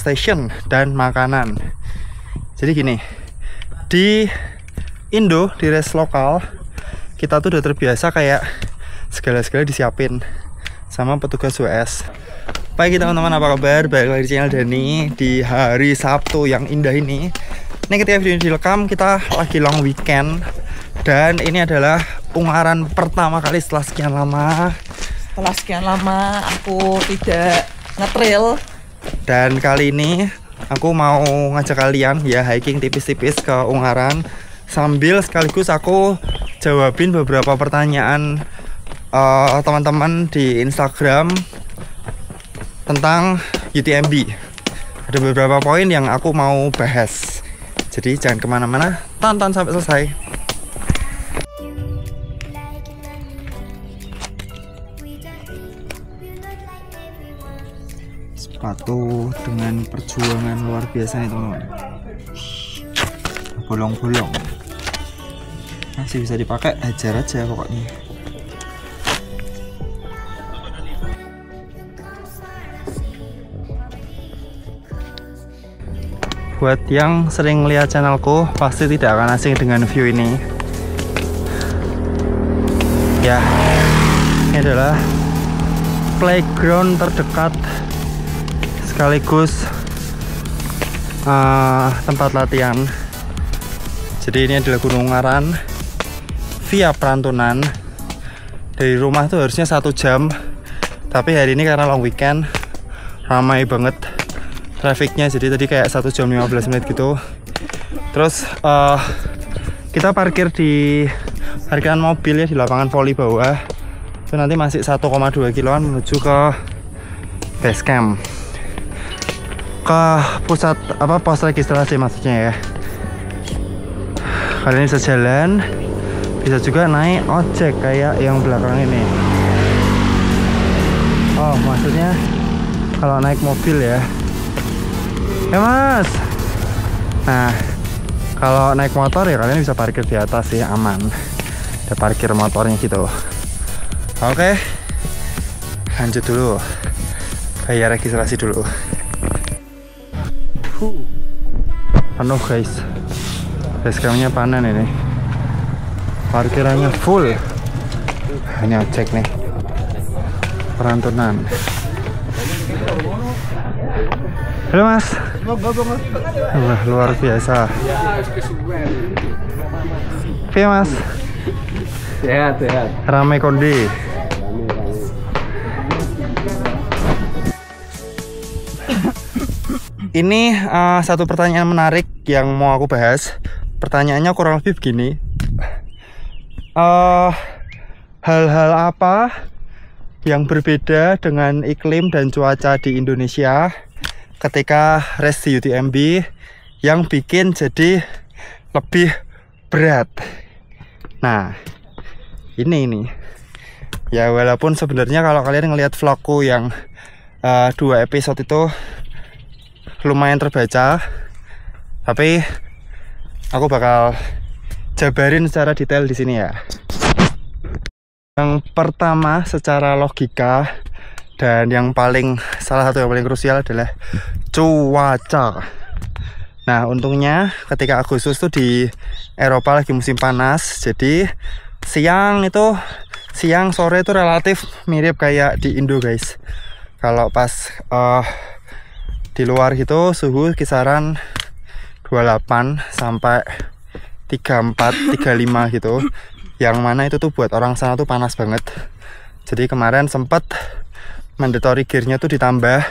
station dan makanan. Jadi gini, di Indo, di res lokal, kita tuh udah terbiasa kayak segala-segala disiapin sama petugas US. Pagi teman-teman, apa kabar? Balik lagi di channel Dani di hari Sabtu yang indah ini. Ini ketika video ini direkam, kita lagi long weekend. Dan ini adalah Ungaran pertama kali setelah sekian lama. Setelah sekian lama aku tidak ngetrail. Dan kali ini aku mau ngajak kalian ya hiking tipis-tipis ke Ungaran, sambil sekaligus aku jawabin beberapa pertanyaan teman-teman di Instagram tentang UTMB. Ada beberapa poin yang aku mau bahas, jadi jangan kemana-mana, tonton sampai selesai. Sepatu dengan perjuangan luar biasa nih teman-teman, bolong-bolong, masih bisa dipakai, hajar aja pokoknya. Buat yang sering lihat channelku pasti tidak akan asing dengan view ini. Ya, ini adalah playground terdekat sekaligus tempat latihan. Jadi ini adalah Gunung Ungaran via Perantunan. Dari rumah tuh harusnya 1 jam, tapi hari ini karena long weekend ramai banget trafiknya, jadi tadi kayak 1 jam 15 menit gitu. Terus kita parkir di parkiran mobil ya, di lapangan voli bawah. Itu nanti masih 1,2 kiloan menuju ke base camp, ke pusat pos registrasi maksudnya ya. Kalian bisa jalan, bisa juga naik ojek kayak yang belakang ini. Oh, maksudnya kalau naik mobil ya. Ya mas. Nah, kalau naik motor ya kalian bisa parkir di atas ya, aman. Ada parkir motornya gitu. Oke, lanjut dulu, bayar registrasi dulu. Penuh guys, basecampnya panen ini, parkirannya full. Hanya cek nih, Perantunan. Halo mas. Wah, luar biasa. Oke mas. Sehat. Ramai kondi. Ini satu pertanyaan menarik yang mau aku bahas. Pertanyaannya kurang lebih begini. Hal-hal apa yang berbeda dengan iklim dan cuaca di Indonesia ketika race di UTMB yang bikin jadi lebih berat? Nah, ini ya, walaupun sebenarnya kalau kalian ngelihat vlogku yang 2 episode itu lumayan terbaca, tapi aku bakal jabarin secara detail di sini ya. Yang pertama secara logika, dan yang salah satu yang paling krusial adalah cuaca. Nah, untungnya ketika Agustus tuh di Eropa lagi musim panas, jadi siang sore itu relatif mirip kayak di Indo guys. Kalau pas di luar gitu suhu kisaran 28 sampai 34, 35 gitu. Yang mana itu tuh buat orang sana tuh panas banget. Jadi kemarin sempat mandatory gearnya tuh ditambah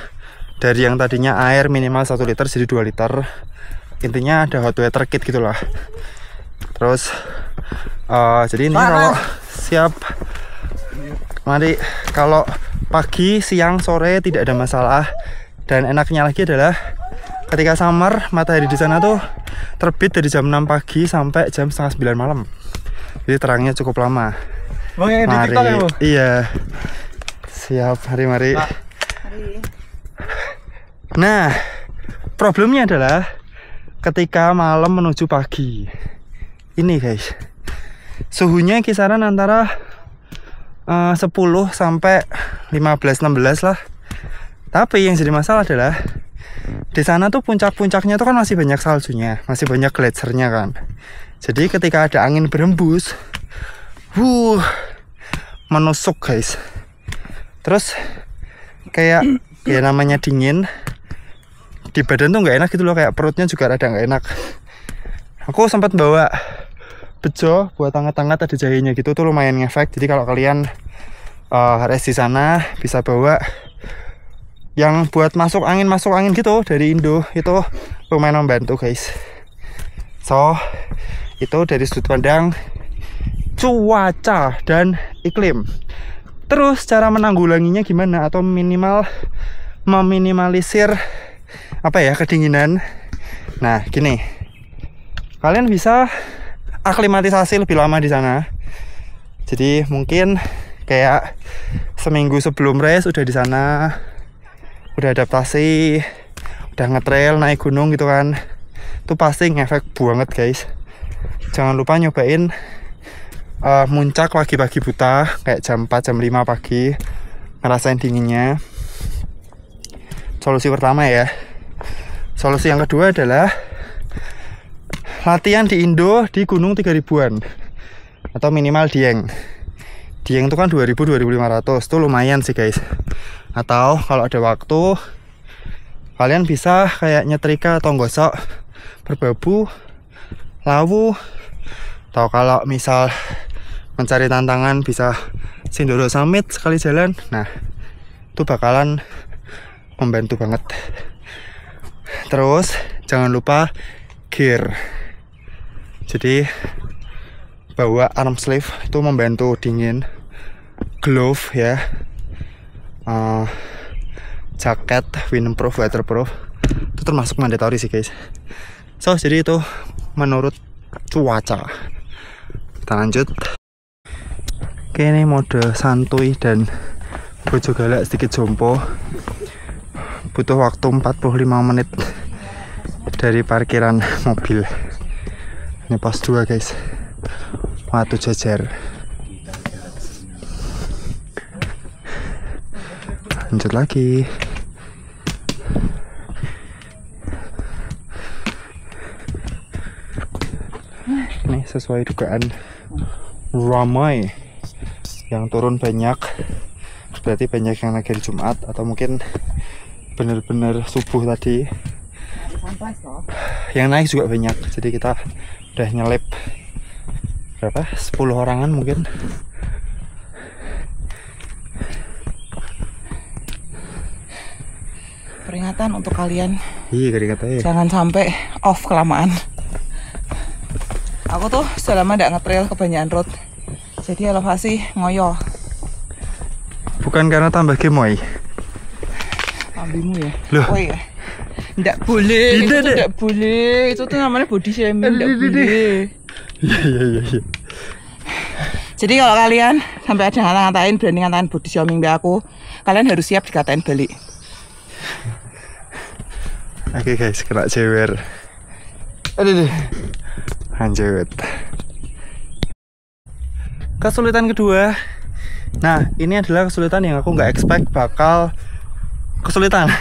dari yang tadinya air minimal 1 liter jadi 2 liter. Intinya ada hot water kit gitulah. Terus jadi ini kalau siap, mari, kalau pagi, siang, sore tidak ada masalah. Dan enaknya lagi adalah ketika summer, matahari di sana tuh terbit dari jam 6 pagi sampai jam setengah 9 malam. Jadi terangnya cukup lama. Mari, di TikTok ya, Bu? Iya. Siap, mari. Nah, problemnya adalah ketika malam menuju pagi. Ini guys, suhunya kisaran antara 10 sampai 15-16 lah. Tapi yang jadi masalah adalah Di sana tuh puncak-puncaknya tuh kan masih banyak saljunya, masih banyak gletsernya kan. Jadi ketika ada angin berembus, menusuk guys. Terus kayak ya namanya dingin, di badan tuh nggak enak gitu loh, kayak perutnya juga rada nggak enak. Aku sempat bawa bejo buat hangat-hangat, ada jahenya gitu, tuh lumayan ngefek. Jadi kalau kalian rest di sana bisa bawa yang buat masuk angin gitu dari Indo, itu lumayan membantu guys. So itu dari sudut pandang cuaca dan iklim. Terus cara menanggulanginya gimana, atau minimal meminimalisir apa ya, kedinginan. Nah gini, kalian bisa aklimatisasi lebih lama di sana. Jadi mungkin kayak seminggu sebelum race udah di sana, udah adaptasi, udah ngetrail naik gunung gitu kan. Itu pasti ngefek banget guys. Jangan lupa nyobain muncak pagi-pagi buta, kayak jam 4 jam 5 pagi, ngerasain dinginnya. Solusi pertama ya. Solusi yang kedua adalah latihan di Indo di gunung 3000-an atau minimal Dieng. Dieng itu kan 2000-2500, tuh lumayan sih guys. Atau kalau ada waktu kalian bisa kayak nyetrika atau gosok berbabu, lawu. Atau kalau misal mencari tantangan bisa Sindoro Summit sekali jalan. Nah itu bakalan membantu banget. Terus jangan lupa gear. Jadi bawa arm sleeve, itu membantu dingin. Glove ya, jaket windproof, waterproof, itu termasuk mandatory sih guys. So jadi itu menurut cuaca. Kita lanjut. Oke, ini mode santuy dan bojo galak sedikit jompo. Butuh waktu 45 menit dari parkiran mobil. Ini pos 2 guys, Watu Jajar. Lanjut lagi. Nih sesuai dugaan, ramai, yang turun banyak, berarti banyak yang lagi hari Jumat, atau mungkin bener-bener subuh tadi. Yang naik juga banyak, jadi kita udah nyelip berapa? 10 orangan mungkin. Peringatan untuk kalian. Iya, kata-katanya. Jangan sampai off kelamaan. Aku tuh sudah lama gak ngetrail kebanyakan road, jadi elevasi ngoyo. Bukan karena tambah gemoy. Ambimu ya? Loh. Oh iya. Nggak boleh, itu tuh nggak boleh. Itu tuh namanya body shaming, nggak boleh. Iya. Jadi kalau kalian sampai ada ngata-ngatain, berani ngatain body shaming be aku, kalian harus siap dikatain balik. Oke guys, kena jewer. Aduh. Anjewet. Kesulitan kedua. Nah, ini adalah kesulitan yang aku nggak expect bakal kesulitan.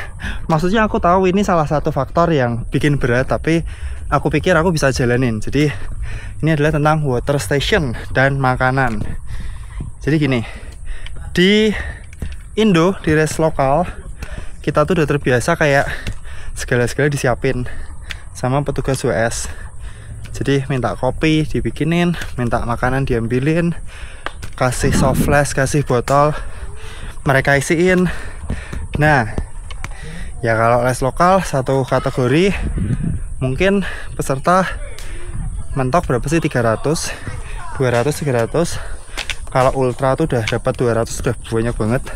Maksudnya aku tahu ini salah satu faktor yang bikin berat, tapi aku pikir aku bisa jalanin. Jadi ini adalah tentang water station dan makanan. Jadi gini, di Indo, di race lokal, kita tuh udah terbiasa kayak segala-segala disiapin sama petugas WS. Jadi minta kopi dibikinin, minta makanan diambilin, kasih soft flask, kasih botol, mereka isiin. Nah, ya kalau les lokal satu kategori mungkin peserta mentok berapa sih? 300, 200, 300. Kalau ultra tuh udah dapat 200, sudah banyak banget.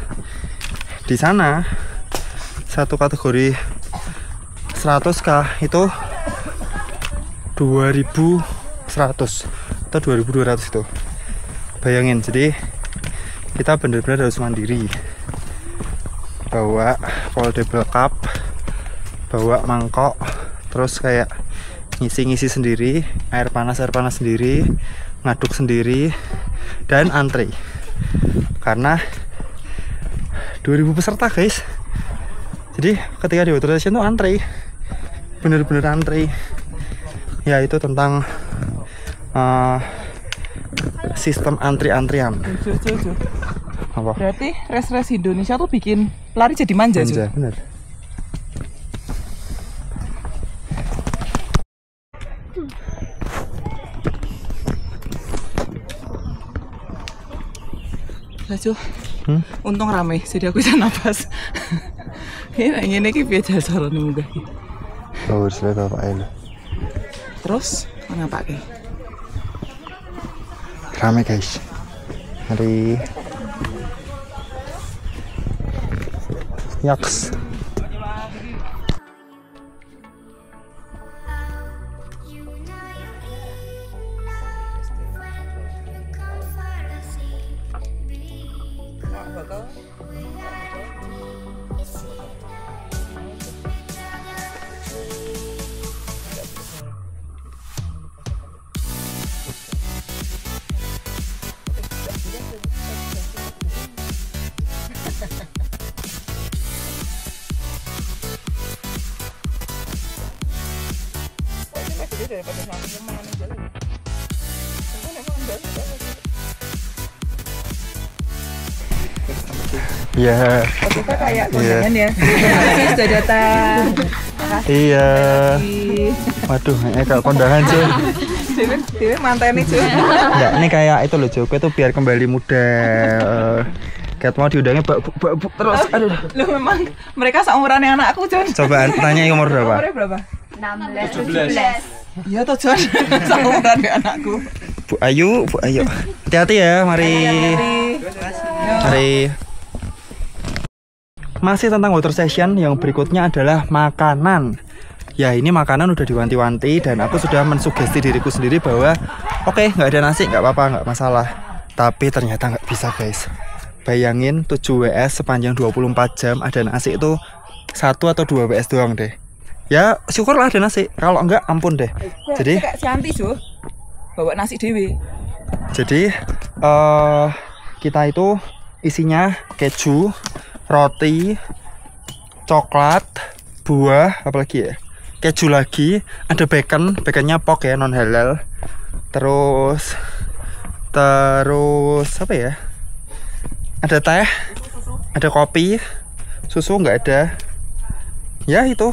Di sana satu kategori 100k itu 2100 atau 2200 itu. Bayangin, jadi kita benar-benar harus mandiri. Bawa foldable cup, bawa mangkok, terus kayak ngisi-ngisi sendiri, air panas sendiri, ngaduk sendiri, dan antri. Karena 2000 peserta guys, Jadi ketika di water station tuh antri, bener-bener antri. Ya itu tentang sistem antri-antrian. Jo. Apa? Berarti res Indonesia tuh bikin lari jadi manja, Jo. Bener. Jo. Untung rame, jadi aku bisa napas. Ini biasa cara munggah. Oh, sudah apa ini? Terus mana pakai? Rame guys. Hari Yaks. Iya. Kita kayak kondangan ya. Sudah datang. Iya. Waduh, ini kayak kondangan cuy. Dewe mantan nih cuy. Enggak, ini kayak itu loh cuy, itu biar kembali muda. Kayak mau diundangnya buk terus. Aduh. Loh memang mereka seumurannya anakku cuy. Coba tanya umur berapa? Umurnya berapa? 16, 17. Iya tuh cuy. Seumurannya anakku. Bu Ayu. Hati-hati ya, mari. Mari. Masih tentang water station, yang berikutnya adalah makanan. Ya ini makanan udah diwanti-wanti dan aku sudah mensugesti diriku sendiri bahwa oke, nggak ada nasi nggak apa-apa, nggak masalah. Tapi ternyata nggak bisa guys. Bayangin 7 WS sepanjang 24 jam ada nasi itu 1 atau 2 WS doang deh. Ya syukurlah ada nasi, kalau enggak ampun deh. Jadi kayak si Anti cuy bawa nasi dewi. Jadi kita itu isinya keju, roti, coklat, buah, apalagi ya? Keju lagi, ada baconnya pork ya, non halal. Terus apa ya? Ada teh, ada kopi, susu nggak ada. Ya itu.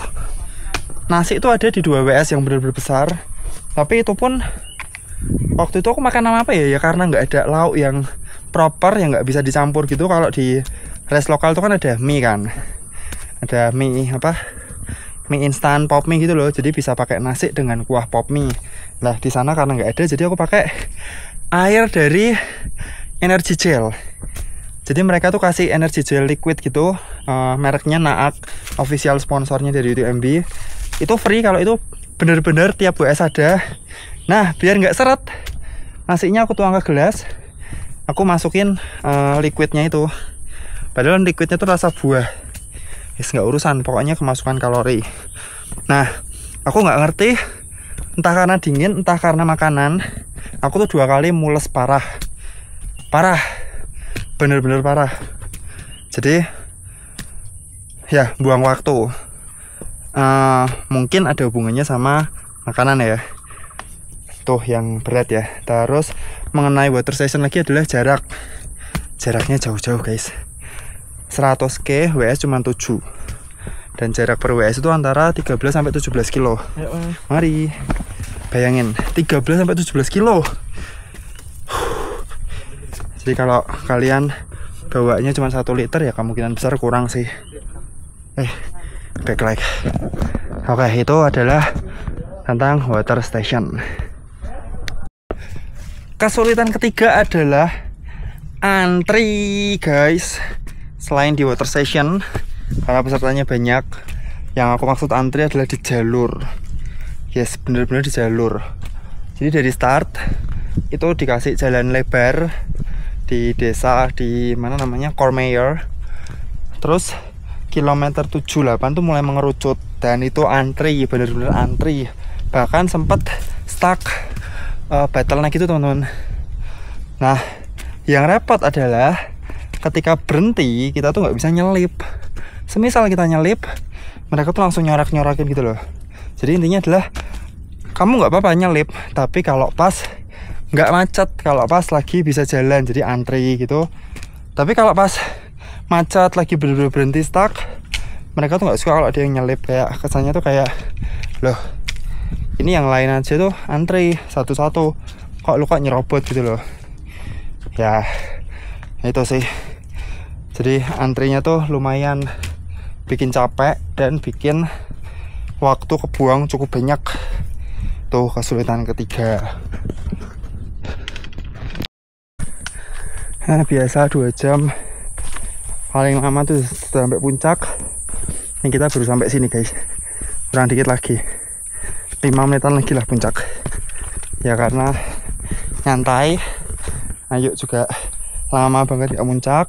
Nasi itu ada di 2 WS yang benar-benar besar. Tapi itu pun waktu itu aku makan apa ya? Ya karena nggak ada lauk yang proper, yang nggak bisa dicampur gitu. Kalau di res lokal tuh kan ada mie kan, ada mie mie instan pop mie gitu loh, jadi bisa pakai nasi dengan kuah pop mie. Nah di sana karena nggak ada, jadi aku pakai air dari energy gel. Jadi mereka tuh kasih energy gel liquid gitu, mereknya Naak, official sponsornya dari UTMB. Itu free kalau itu bener-bener tiap WS ada. Nah biar nggak seret, nasinya aku tuang ke gelas, aku masukin liquidnya itu. Padahal liquidnya tuh rasa buah. Nggak urusan, pokoknya kemasukan kalori. Nah aku nggak ngerti, entah karena dingin entah karena makanan, aku tuh 2 kali mules parah, bener-bener parah. Jadi ya buang waktu. Mungkin ada hubungannya sama makanan ya, tuh yang berat ya. Terus mengenai water station lagi adalah jaraknya jauh-jauh guys. 100k WS cuma 7, dan jarak per WS itu antara 13 sampai 17 kilo. Mari bayangin 13 sampai 17 kilo. Jadi kalau kalian bawanya cuma 1 liter ya kemungkinan besar kurang sih. Back like. Oke, itu adalah tentang water station. Kesulitan ketiga adalah antri guys. Selain di water station, karena pesertanya banyak, yang aku maksud antri adalah di jalur. Yes, bener-bener di jalur. Jadi dari start itu dikasih jalan lebar di desa di mana namanya Cormeyer. Terus kilometer 78 tuh mulai mengerucut dan itu antri, bener-bener antri. Bahkan sempat stuck, bottleneck gitu teman-teman. Nah, yang repot adalah ketika berhenti kita tuh nggak bisa nyelip. semisal kita nyelip, mereka tuh langsung nyorak-nyorakin gitu loh. Jadi intinya adalah kamu nggak apa-apa nyelip, tapi kalau pas nggak macet, kalau pas lagi bisa jalan, jadi antri gitu. Tapi kalau pas macet lagi bener-bener berhenti stuck, mereka tuh nggak suka kalau dia nyelip. Kayak kesannya tuh kayak, loh ini yang lain aja tuh antri satu-satu, kok lu kok nyerobot gitu loh. Ya itu sih, jadi antrinya tuh lumayan bikin capek dan bikin waktu kebuang cukup banyak. Tuh kesulitan ketiga. Nah, biasa 2 jam paling lama tuh sampai puncak. Ini kita baru sampai sini guys, kurang dikit lagi 5 menitan lagi lah puncak ya, karena nyantai. Ayo juga lama banget gak puncak,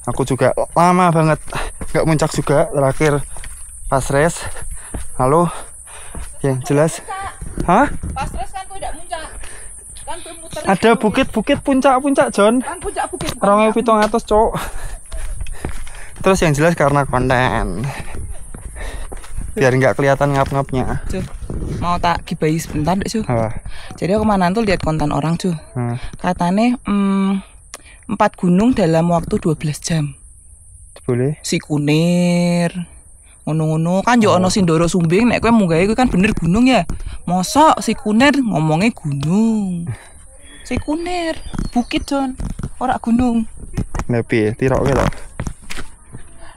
aku juga lama banget gak puncak juga, terakhir pas race. Lalu yang jelas, hah? Pas race kan kau tidak muncak, kan bermuter. Ada bukit-bukit puncak-puncak John, Kan puncak bukit. 2700 cowok. Terus yang jelas karena konten, biar nggak kelihatan ngap-ngapnya. Cuh, mau tak gibahi sebentar deh cuh. Apa? Jadi aku kemarin tuh lihat konten orang cuh. Katanya 4 gunung dalam waktu 12 jam. Boleh? Si Kunir, ngono-ngono kan yo ono Sindoro Sumbing, nek kowe munggahe kuwi kan bener gunung ya. Mosok si Kunir ngomongnya gunung. Si Kunir, bukit John, ora gunung. Lebih tirok gitu.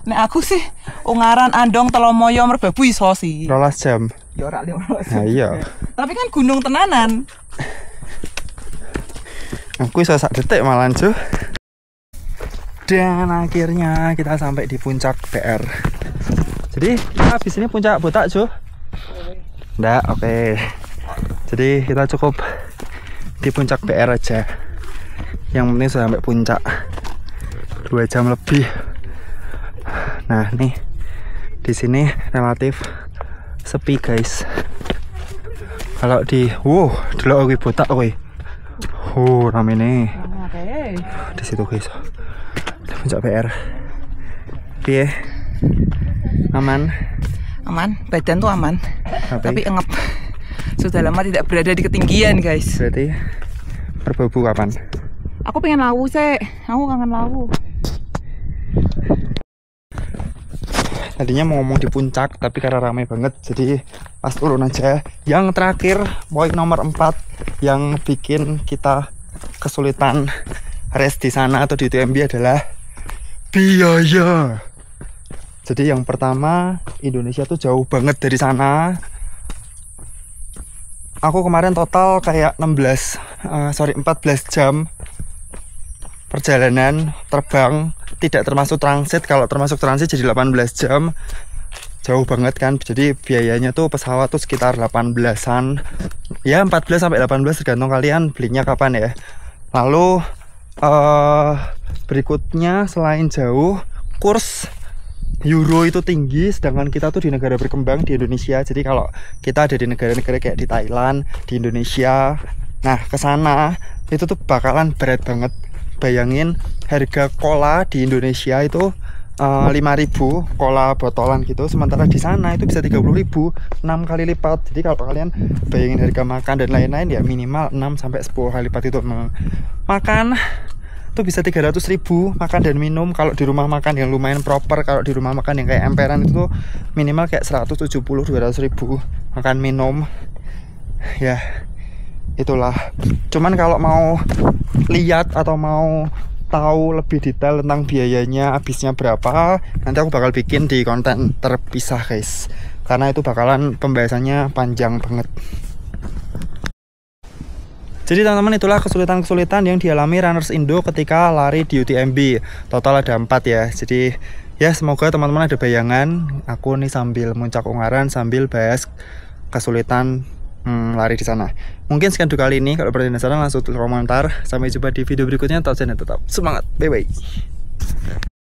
Nek aku sih Ungaran Andong Telomoyo Merbabu iso sih. 12 jam. Ya ora 15. Nah iya. Tapi kan gunung tenanan. Aku bisa sak detik malahan cuy. Dan akhirnya kita sampai di puncak PR. Jadi habis ini puncak botak cuy. Nggak, oke. Jadi kita cukup di puncak PR aja. Yang penting sudah sampai puncak 2 jam lebih. Nah nih di sini relatif sepi guys. Kalau di dulu aku botak kowe. Rame nih. Oke. Di situ guys. Di puncak PR. Piye? Aman? Aman, badan tuh aman. Tapi engap. Sudah lama tidak berada di ketinggian guys. Berarti Merbabu kapan? Aku pengen lawu sih. Aku kangen lawu. Tadinya mau ngomong di puncak, tapi karena ramai banget, jadi pas turun aja. Yang terakhir, poin nomor 4 yang bikin kita kesulitan race di sana atau di UTMB adalah biaya. Jadi yang pertama, Indonesia tuh jauh banget dari sana. Aku kemarin total kayak 14 jam perjalanan terbang, tidak termasuk transit. Kalau termasuk transit jadi 18 jam. Jauh banget kan. Jadi biayanya tuh pesawat tuh sekitar 18-an. Ya 14 sampai 18 tergantung kalian belinya kapan ya. Lalu berikutnya selain jauh, kurs euro itu tinggi, sedangkan kita tuh di negara berkembang di Indonesia. Jadi kalau kita ada di negara-negara kayak di Thailand, di Indonesia, nah ke sana itu tuh bakalan berat banget. Bayangin harga cola di Indonesia itu 5.000 cola botolan gitu, sementara di sana itu bisa 30.000, 6 kali lipat. Jadi kalau kalian bayangin harga makan dan lain-lain ya minimal 6 sampai 10 kali lipat itu. Makan tuh bisa 300.000 makan dan minum. Kalau di rumah makan yang lumayan proper, kalau di rumah makan yang kayak emperan itu tuh minimal kayak 170-200.000 makan minum. Ya itulah. Cuman kalau mau lihat atau mau tahu lebih detail tentang biayanya habisnya berapa, nanti aku bakal bikin di konten terpisah guys, karena itu bakalan pembahasannya panjang banget. Jadi teman-teman, itulah kesulitan-kesulitan yang dialami runners Indo ketika lari di UTMB. Total ada 4 ya. Jadi ya semoga teman-teman ada bayangan. Aku nih sambil muncak Ungaran sambil bahas kesulitan lari di sana. Mungkin sekian dulu kali ini. Kalau penasaran langsung tulis komentar. Sampai jumpa di video berikutnya. Tetap semangat. Bye bye.